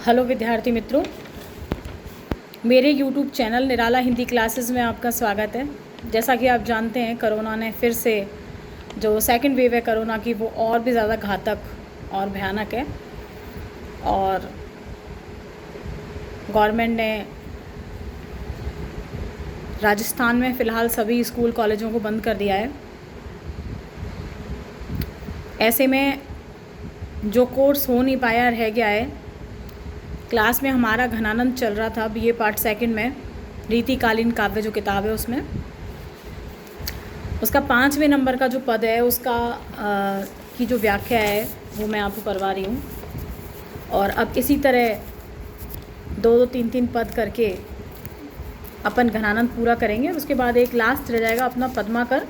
Hello विद्यार्थी मित्रों, मेरे YouTube चैनल निराला हिंदी क्लासेस में आपका स्वागत है। जैसा कि आप जानते हैं, कोरोना ने फिर से जो सेकंड वेव है कोरोना की, वो और भी ज़्यादा घातक और भयानक है। और गवर्नमेंट ने राजस्थान में फ़िलहाल सभी स्कूल कॉलेजों को बंद कर दिया है। ऐसे में जो कोर्स हो नहीं पाया, रह गया है, क्लास में हमारा घनानंद चल रहा था BA पार्ट सेकंड में, रीतिकालीन काव्य जो किताब है उसमें उसका 5वें नंबर का जो पद है उसका की जो व्याख्या है वो मैं आपको करवा रही हूँ। और अब इसी तरह 2-2, 3-3 पद करके अपन घनानंद पूरा करेंगे। उसके बाद एक लास्ट रह जाएगा अपना पद्माकर।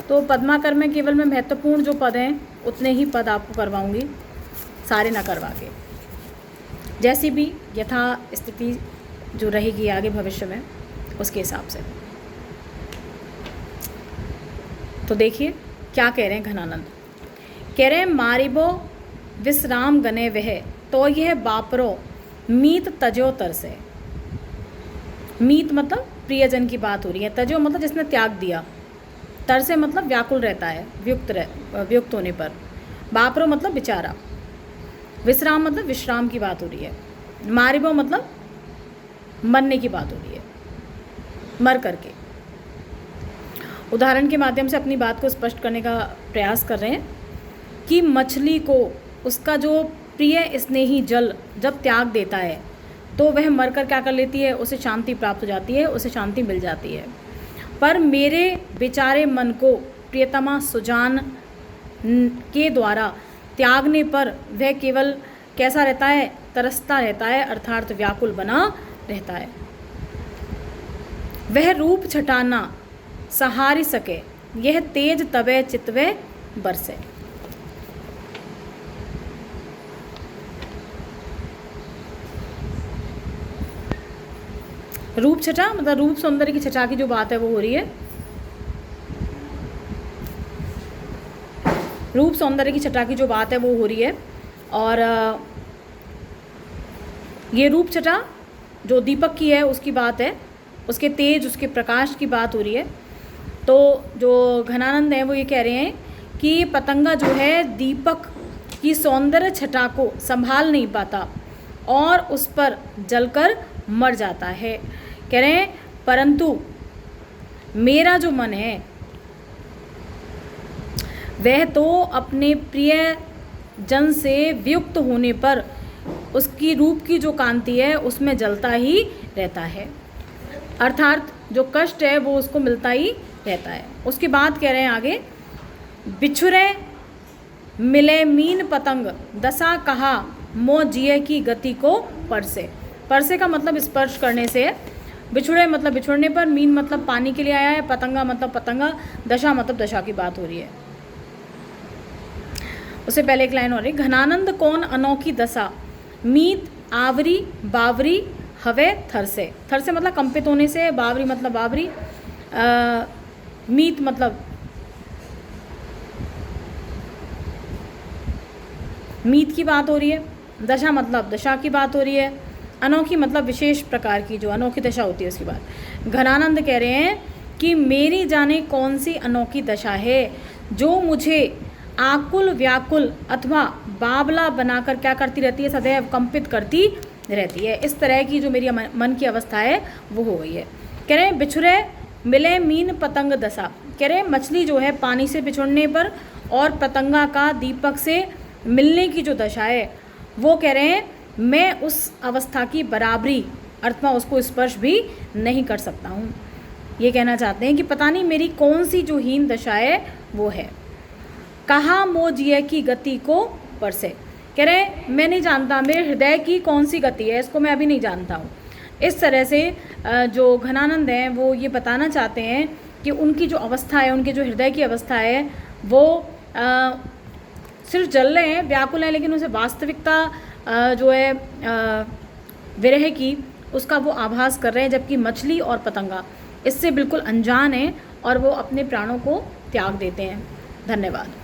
तो पद्माकर में केवल मैं महत्वपूर्ण जो पद हैं उतने ही पद आपको करवाऊँगी, सारे ना करवा के। जैसी भी यथा स्थिति जो रहेगी आगे भविष्य में, उसके हिसाब से। तो देखिए क्या कह रहे हैं घनानंद। कह रहे हैं, मारिबो विश्राम गने वह, तो यह बापरो मीत तजो तरसे। मीत मतलब प्रियजन की बात हो रही है, तजो मतलब जिसने त्याग दिया, तरसे मतलब व्याकुल रहता है, वियुक्त होने पर। बापरो मतलब बेचारा, विश्राम मतलब विश्राम की बात हो रही है, मारिबो मतलब मरने की बात हो रही है, मर करके। उदाहरण के माध्यम से अपनी बात को स्पष्ट करने का प्रयास कर रहे हैं कि मछली को उसका जो प्रिय स्नेही जल जब त्याग देता है तो वह मरकर क्या कर लेती है, उसे शांति प्राप्त हो जाती है, उसे शांति मिल जाती है। पर मेरे बेचारे मन को प्रियतमा सुजान के द्वारा त्यागने पर वह केवल कैसा रहता है, तरसता रहता है, अर्थात व्याकुल बना रहता है। वह रूप छटाना सहारी सके, यह तेज तबे चितवे बरसे। रूप छटा मतलब रूप सौंदर्य की छटा की जो बात है वो हो रही है। रूप सौंदर्य की छटा की जो बात है वो हो रही है। और ये रूप छटा जो दीपक की है उसकी बात है, उसके तेज, उसके प्रकाश की बात हो रही है। तो जो घनानंद है वो ये कह रहे हैं कि पतंगा जो है दीपक की सौंदर्य छटा को संभाल नहीं पाता और उस पर जलकर मर जाता है। कह रहे हैं, परंतु मेरा जो मन है वह तो अपने प्रिय जन से वियुक्त होने पर उसकी रूप की जो कांति है उसमें जलता ही रहता है, अर्थात जो कष्ट है वो उसको मिलता ही रहता है। उसके बाद कह रहे हैं आगे, बिछुरे मिले मीन पतंग दशा कहा मो जिए की गति को परसे। परसे का मतलब स्पर्श करने से, बिछुड़े मतलब बिछुड़ने पर, मीन मतलब पानी के लिए आया है, पतंगा मतलब पतंगा, दशा मतलब दशा की बात हो रही है। उससे पहले एक लाइन हो रही, घनानंद कौन अनोखी दशा, मीत आवरी बावरी हवे थरसे। थरसे मतलब कंपित होने से, बावरी मतलब बावरी, मीत मतलब मीत की बात हो रही है, दशा मतलब दशा की बात हो रही है, अनोखी मतलब विशेष प्रकार की जो अनोखी दशा होती है उसकी बात। घनानंद कह रहे हैं कि मेरी जाने कौन सी अनोखी दशा है जो मुझे आकुल व्याकुल अथवा बावला बनाकर क्या करती रहती है, सदैव कंपित करती रहती है। इस तरह की जो मेरी मन की अवस्था है वो हो गई है। कह रहे हैं, बिछुरे मिले मीन पतंग दशा। कह रहे हैं, मछली जो है पानी से बिछुड़ने पर और पतंगा का दीपक से मिलने की जो दशा है वो कह रहे हैं मैं उस अवस्था की बराबरी अर्थमा उसको स्पर्श भी नहीं कर सकता हूँ। ये कहना चाहते हैं कि पता नहीं मेरी कौन सी जो हीन दशा है वो है। कहा मो जिए की गति को परसे। कह रहे हैं मैं नहीं जानता मेरे हृदय की कौन सी गति है, इसको मैं अभी नहीं जानता हूँ। इस तरह से जो घनानंद हैं वो ये बताना चाहते हैं कि उनकी जो अवस्था है, उनके जो हृदय की अवस्था है वो सिर्फ जल रहे हैं, व्याकुल हैं, लेकिन उसे वास्तविकता जो है विरह की, उसका वो आभास कर रहे हैं, जबकि मछली और पतंगा इससे बिल्कुल अनजान हैं और वो अपने प्राणों को त्याग देते हैं। धन्यवाद।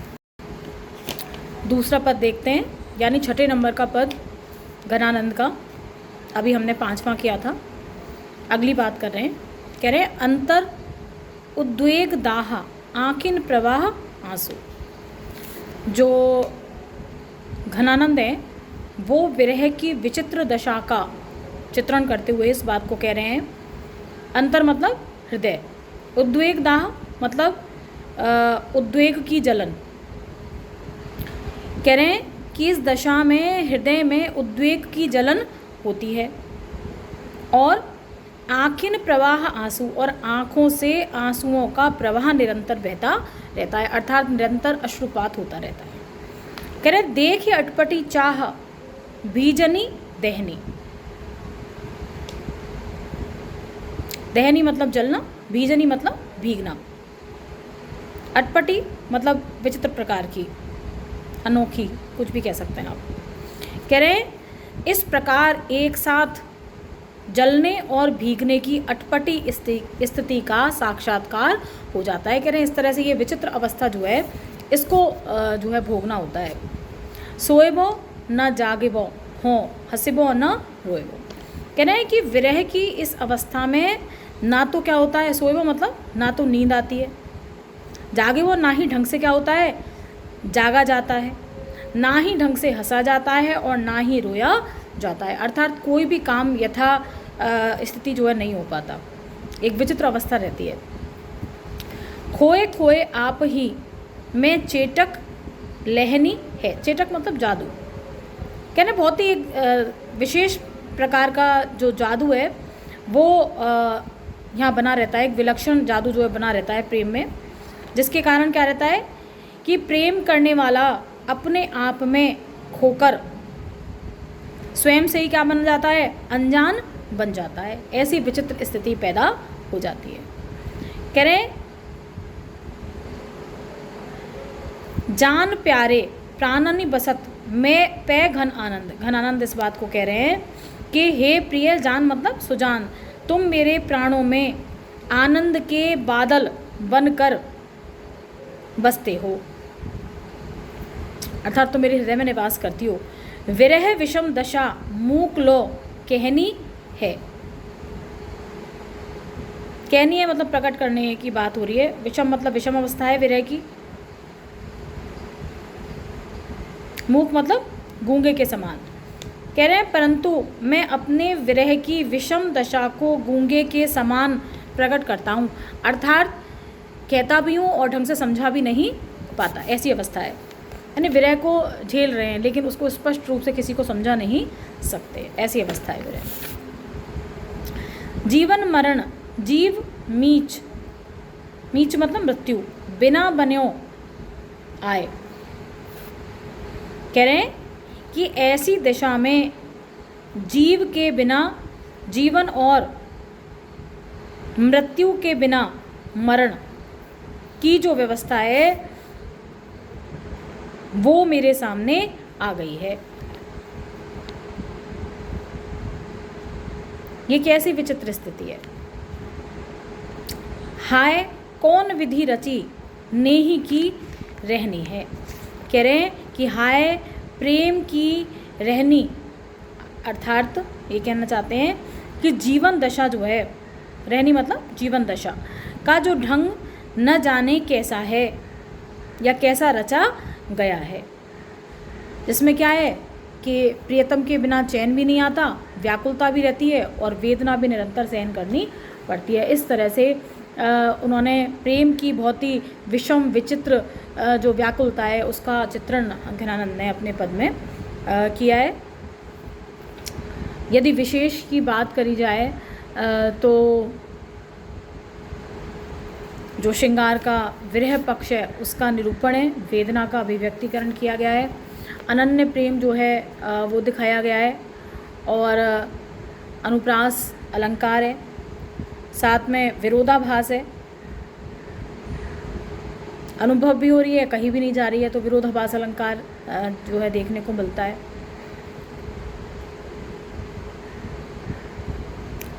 दूसरा पद देखते हैं, यानी 6ठे नंबर का पद। घनानंद का। अभी हमने 5वां किया था, अगली बात कर रहे हैं। कह रहे हैं अंतर उद्वेग दाह आँखिन प्रवाह आंसू। जो घनानंद है वो विरह की विचित्र दशा का चित्रण करते हुए इस बात को कह रहे हैं। अंतर मतलब हृदय, उद्वेग दाह मतलब उद्वेग की जलन। कह रहे हैं कि इस दशा में हृदय में उद्वेग की जलन होती है और आँखिन प्रवाह आंसू, और आँखों से आंसुओं का प्रवाह निरंतर बहता रहता है, अर्थात निरंतर अश्रुपात होता रहता है। कह रहे देख अटपटी चाह भीजनी दहनी। दहनी मतलब जलना, भीजनी मतलब भीगना, अटपटी मतलब विचित्र प्रकार की, अनोखी, कुछ भी कह सकते हैं आप। कह रहे हैं इस प्रकार एक साथ जलने और भीगने की अटपटी स्थिति का साक्षात्कार हो जाता है। कह रहे हैं इस तरह से ये विचित्र अवस्था जो है इसको जो है भोगना होता है। सोएबो न जागेबो हो, हंसिबो न रोएबो। कह रहे हैं कि विरह की इस अवस्था में ना तो क्या होता है, सोएबो मतलब ना तो नींद आती है, जागेबो ना ही ढंग से क्या होता है जागा जाता है, ना ही ढंग से हंसा जाता है और ना ही रोया जाता है, अर्थात कोई भी काम यथा स्थिति जो है नहीं हो पाता, एक विचित्र अवस्था रहती है। खोए खोए आप ही में चेटक लहनी है। चेटक मतलब जादू। कहने बहुत ही एक विशेष प्रकार का जो जादू है वो यहाँ बना रहता है, एक विलक्षण जादू जो है बना रहता है प्रेम में, जिसके कारण क्या रहता है कि प्रेम करने वाला अपने आप में खोकर स्वयं से ही क्या बन जाता है, अनजान बन जाता है। ऐसी विचित्र स्थिति पैदा हो जाती है। कह रहे जान प्यारे प्राणनि बसत में पै घन आनंद। घन आनंद इस बात को कह रहे हैं कि हे प्रिय, जान मतलब सुजान, तुम मेरे प्राणों में आनंद के बादल बनकर बसते हो, अर्थात तुम मेरे हृदय में निवास करती हो। विरह विषम दशा मूक लो कहनी है। कहनी है मतलब प्रकट करने की बात हो रही है। विषम मतलब विषम अवस्था है विरह की। मूक मतलब गूंगे के समान। कह रहे हैं परंतु मैं अपने विरह की विषम दशा को गूंगे के समान प्रकट करता हूँ, अर्थात कहता भी हूँ और ढंग से समझा भी नहीं पाता, ऐसी अवस्था है। यानी विरह को झेल रहे हैं लेकिन उसको स्पष्ट रूप से किसी को समझा नहीं सकते, ऐसी अवस्था है विरह। जीवन मरण जीव मीच, मीच मतलब मृत्यु, बिना बन्यो आए। कह रहे हैं कि ऐसी दिशा में जीव के बिना जीवन और मृत्यु के बिना मरण की जो व्यवस्था है वो मेरे सामने आ गई है। ये कैसी विचित्र स्थिति है। हाय कौन विधि रची नेही की रहनी है। कह रहे हैं कि हाय प्रेम की रहनी, अर्थात ये कहना चाहते हैं कि जीवन दशा जो है, रहनी मतलब जीवन दशा का जो ढंग न जाने कैसा है या कैसा रचा गया है, जिसमें क्या है कि प्रियतम के बिना चैन भी नहीं आता, व्याकुलता भी रहती है और वेदना भी निरंतर सहन करनी पड़ती है। इस तरह से उन्होंने प्रेम की बहुत ही विषम विचित्र जो व्याकुलता है उसका चित्रण घनानंद ने अपने पद में किया है। यदि विशेष की बात करी जाए तो जो श्रृंगार का विरह पक्ष है उसका निरूपण है, वेदना का अभिव्यक्तिकरण किया गया है, अनन्य प्रेम जो है वो दिखाया गया है और अनुप्रास अलंकार है, साथ में विरोधाभास है, अनुभव भी हो रही है कहीं भी नहीं जा रही है, तो विरोधाभास अलंकार जो है देखने को मिलता है।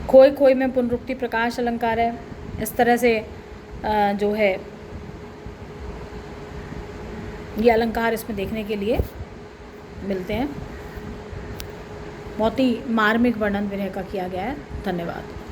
खोए खोए में पुनरुक्ति प्रकाश अलंकार है। इस तरह से जो है ये अलंकार इसमें देखने के लिए मिलते हैं। बहुत ही मार्मिक वर्णन विरह का किया गया है। धन्यवाद।